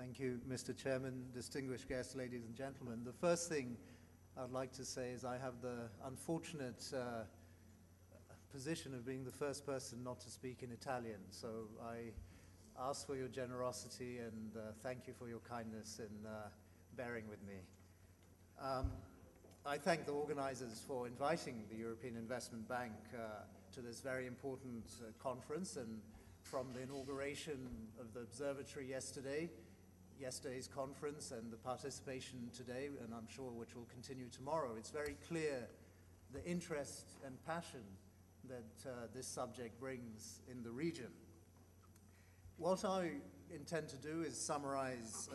Thank you, Mr. Chairman, distinguished guests, ladies and gentlemen. The first thing I'd like to say is I have the unfortunate position of being the first person not to speak in Italian. So I ask for your generosity and thank you for your kindness in bearing with me. I thank the organizers for inviting the European Investment Bank to this very important conference, and from the inauguration of the observatory yesterday's conference and the participation today, and I'm sure which will continue tomorrow, it's very clear the interest and passion that this subject brings in the region. What I intend to do is summarize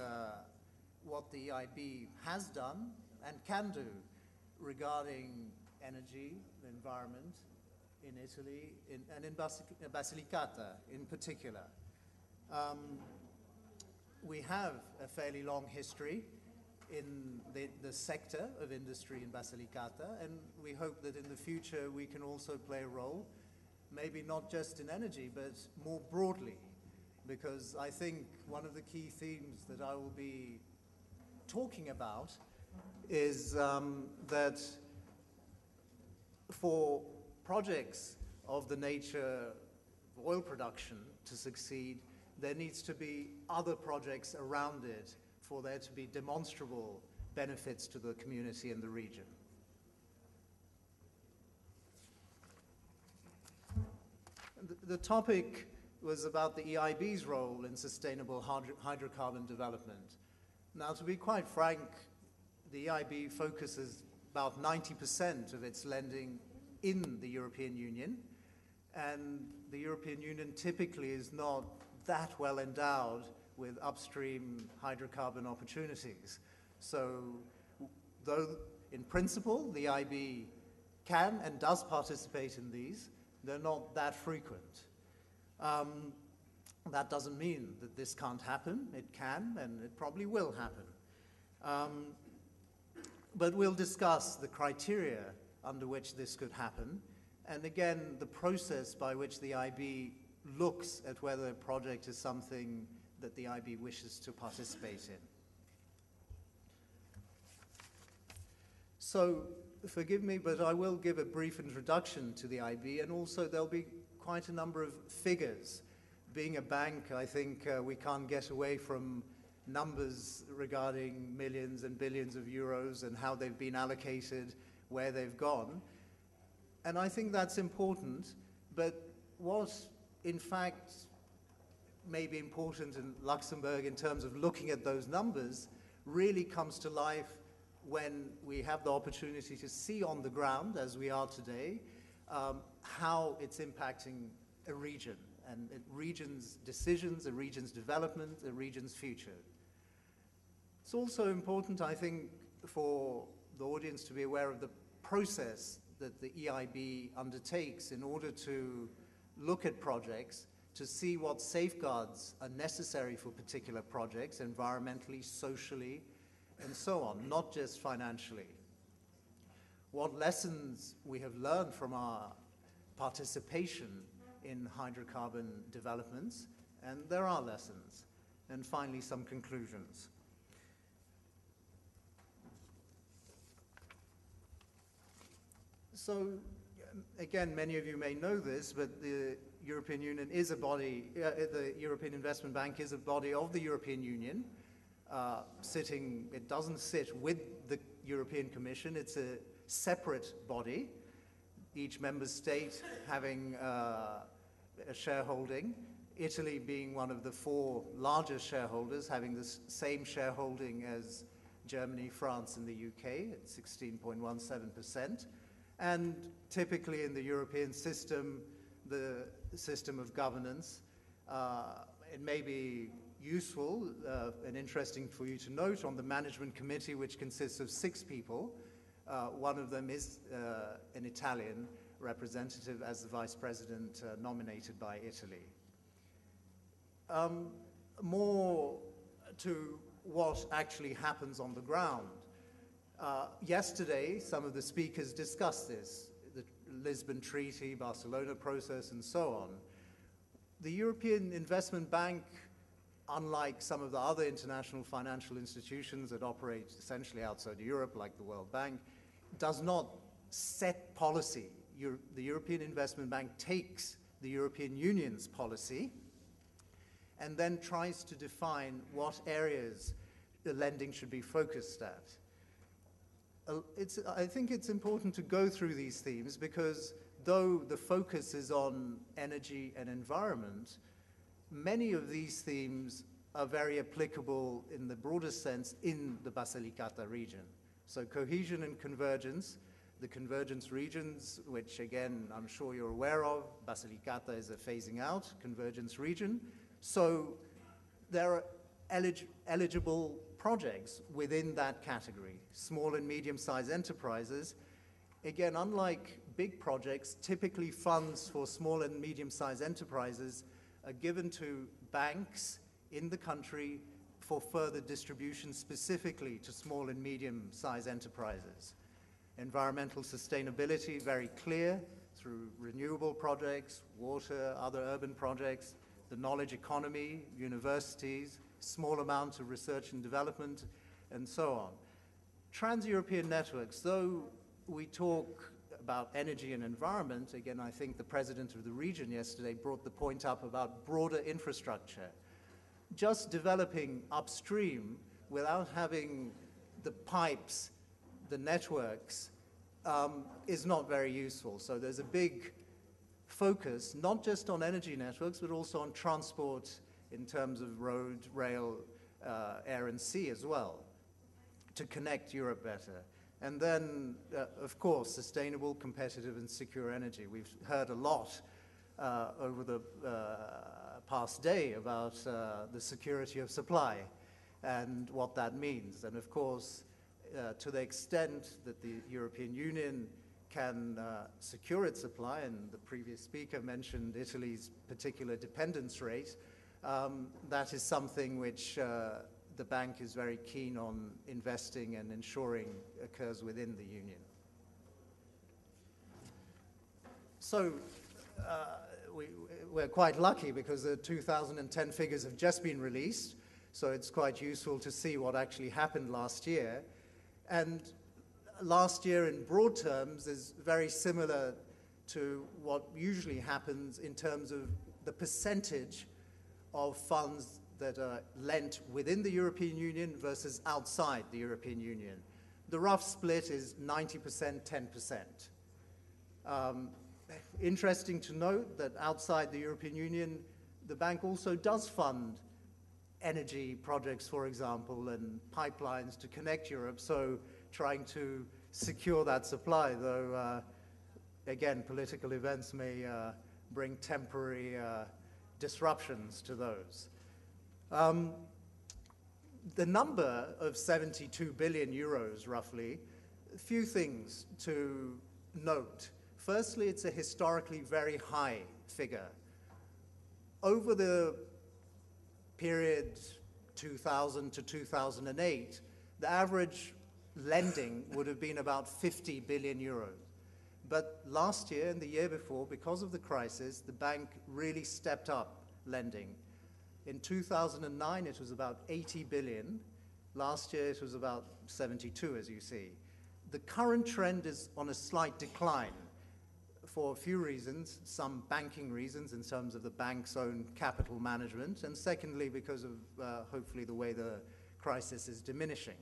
what the EIB has done and can do regarding energy, the environment in Italy, and in Basilicata in particular. We have a fairly long history in the sector of industry in Basilicata, and we hope that in the future we can also play a role, maybe not just in energy, but more broadly, because I think one of the key themes that I will be talking about is that for projects of the nature of oil production to succeed, there needs to be other projects around it for there to be demonstrable benefits to the community and the region. The topic was about the EIB's role in sustainable hydrocarbon development. Now, to be quite frank, the EIB focuses about 90% of its lending in the European Union, and the European Union typically is not that well endowed with upstream hydrocarbon opportunities. So, though in principle the EIB can and does participate in these, they're not that frequent. That doesn't mean that this can't happen. It can, and it probably will happen. But we'll discuss the criteria under which this could happen, and again, the process by which the EIB looks at whether a project is something that the EIB wishes to participate in. So, forgive me, but I will give a brief introduction to the EIB, and also there'll be quite a number of figures. Being a bank, I think we can't get away from numbers regarding millions and billions of euros and how they've been allocated, where they've gone. And I think that's important, but what in fact may be important in Luxembourg in terms of looking at those numbers really comes to life when we have the opportunity to see on the ground, as we are today, how it's impacting a region and a region's decisions, a region's development, a region's future. It's also important, I think, for the audience to be aware of the process that the EIB undertakes in order to look at projects, to see what safeguards are necessary for particular projects, environmentally, socially, and so on, not just financially. What lessons we have learned from our participation in hydrocarbon developments, and there are lessons. And finally, some conclusions. So, again, many of you may know this, but the European Union is a body, the European Investment Bank is a body of the European Union, it doesn't sit with the European Commission, it's a separate body, each member state having a shareholding, Italy being one of the 4 largest shareholders, having the same shareholding as Germany, France, and the UK at 16.17%. And typically in the European system, the system of governance, it may be useful and interesting for you to note on the management committee, which consists of 6 people. One of them is an Italian representative as the vice president nominated by Italy. More to what actually happens on the ground. Yesterday, some of the speakers discussed this, the Lisbon Treaty, Barcelona process, and so on. The European Investment Bank unlike some of the other international financial institutions that operate essentially outside Europe, like the World Bank, does not set policy. The European Investment Bank takes the European Union's policy and then tries to define what areas the lending should be focused at. I think it's important to go through these themes because though the focus is on energy and environment, many of these themes are very applicable in the broadest sense in the Basilicata region. So cohesion and convergence, the convergence regions, which again, I'm sure you're aware of, Basilicata is a phasing out convergence region. So there are eligible projects within that category, small and medium-sized enterprises. Again, unlike big projects, typically funds for small and medium-sized enterprises are given to banks in the country for further distribution specifically to small and medium-sized enterprises. Environmental sustainability, very clear through renewable projects, water, other urban projects, the knowledge economy, universities, small amounts of research and development, and so on. Trans-European networks, though we talk about energy and environment, again, I think the president of the region yesterday brought the point up about broader infrastructure. Just developing upstream without having the pipes, the networks, is not very useful. So there's a big focus, not just on energy networks, but also on transport in terms of road, rail, air and sea as well, to connect Europe better. And then, of course, sustainable, competitive and secure energy. We've heard a lot over the past day about the security of supply and what that means. And of course, to the extent that the European Union can secure its supply, and the previous speaker mentioned Italy's particular dependence rate, that is something which the bank is very keen on investing and ensuring occurs within the Union. So we're quite lucky because the 2010 figures have just been released, so it's quite useful to see what actually happened last year. And last year, in broad terms, is very similar to what usually happens in terms of the percentage of funds that are lent within the European Union versus outside the European Union. The rough split is 90%, 10%. Interesting to note that outside the European Union, the bank also does fund energy projects, for example, and pipelines to connect Europe, so trying to secure that supply, though, again, political events may bring temporary disruptions to those. The number of 72 billion euros, roughly, a few things to note. Firstly, it's a historically very high figure. Over the period 2000 to 2008, the average lending would have been about 50 billion euros. But last year and the year before, because of the crisis, the bank really stepped up lending. In 2009, it was about 80 billion. Last year, it was about 72, as you see. The current trend is on a slight decline for a few reasons, some banking reasons in terms of the bank's own capital management, and secondly, because of hopefully the way the crisis is diminishing.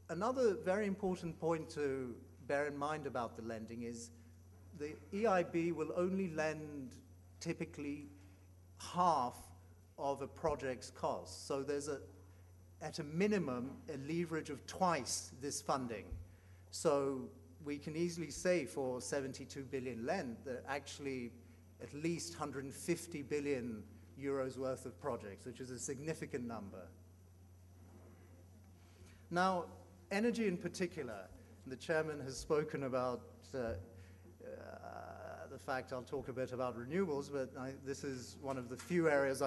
Another very important point to bear in mind about the lending is the EIB will only lend typically half of a project's cost. So there's at a minimum, a leverage of twice this funding. So we can easily say for 72 billion lent that actually at least 150 billion euros worth of projects, which is a significant number. Now, energy in particular, the chairman has spoken about the fact I'll talk a bit about renewables, but this is one of the few areas,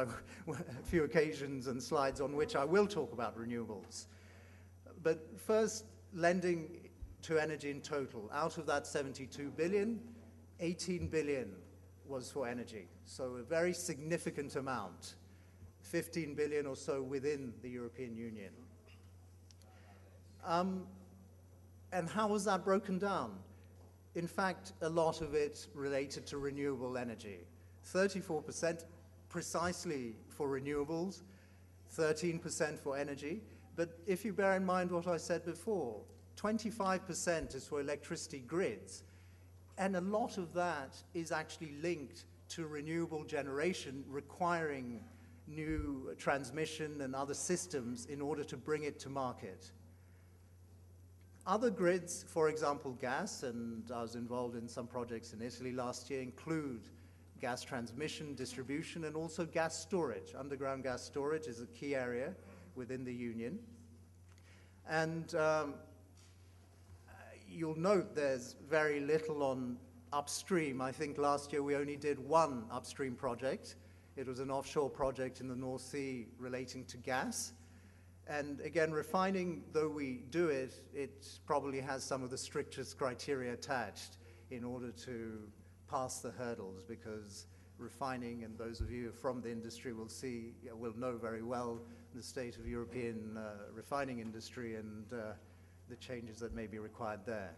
few occasions and slides on which I will talk about renewables. But first, lending to energy in total. Out of that 72 billion, 18 billion was for energy. So a very significant amount. 15 billion or so within the European Union. And how was that broken down? In fact, a lot of it related to renewable energy. 34% precisely for renewables, 13% for energy. But if you bear in mind what I said before, 25% is for electricity grids. And a lot of that is actually linked to renewable generation requiring new transmission and other systems in order to bring it to market. Other grids, for example, gas, and I was involved in some projects in Italy last year, include gas transmission, distribution, and also gas storage. Underground gas storage is a key area within the Union. And you'll note there's very little on upstream. I think last year we only did one upstream project. It was an offshore project in the North Sea relating to gas. And again, refining, though we do it, it probably has some of the strictest criteria attached in order to pass the hurdles, because refining, and those of you from the industry will know very well the state of European refining industry and the changes that may be required there.